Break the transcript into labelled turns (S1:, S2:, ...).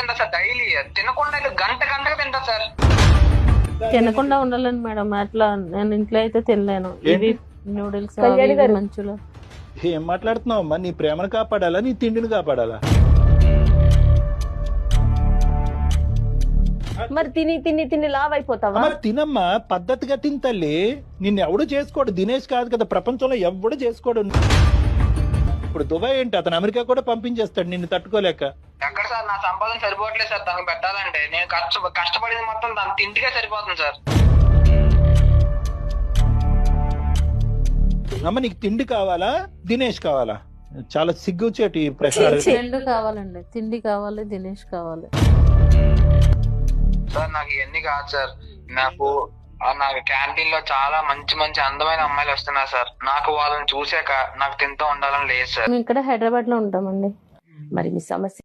S1: తింటా sir daily. తినకుండా అయితే గంట గంటగా తింటా సార్.
S2: తినకుండా ఉండాలని మేడం, అట్లా నేను ఇంట్లో అయితే తినలేను. ఇవి నూడిల్స్
S3: కళ్యాణి గారు.
S2: మంచులు.
S4: ఏం మాట్లాడుతున్నావు అమ్మా? నీ ప్రేమను కాపాడాలా, నీ తిండిని కాపాడాలా?
S3: మరి తిని తిని తిని లావ్ అయిపోతావా?
S4: అమ్మ తినమ్మా, పద్ధతిగా తిని తల్లి. నిన్ను ఎవడు చేసుకోడు, దినేష్ కాదు కదా, ప్రపంచంలో ఎవడు చేసుకోడు. ఇప్పుడు దుబాయ్ ఏంటి, అతను అమెరికా కూడా పంపించేస్తాడు నిన్ను తట్టుకోలేక.
S1: ఎక్కడ సార్ నా సంపాదన సరిపోవట్లేదు సార్ తనకు పెట్టాలంటే. నేను కష్టపడింది మొత్తం తన తిండికే సరిపోతుంది సార్.
S4: అమ్మ నీకు తిండి కావాలా, దినేష్ కావాలా? చాలా సిగ్గుచేటి ఈ ప్రశ్న.
S2: రెండు కావాలండి, తిండి కావాలి, దినేష్ కావాలి.
S1: సార్ నాకు ఇవన్నీ కాదు సార్. నాకు క్యాంటీన్ లో చాలా మంచి మంచి అందమైన అమ్మాయిలు వస్తున్నారు సార్. నాకు వాళ్ళని చూసాక నాకు తింటూ ఉండాలని లేదు సార్.
S2: మేము ఇక్కడ హైదరాబాద్ లో ఉంటామండి.
S3: మరి మీ సమస్య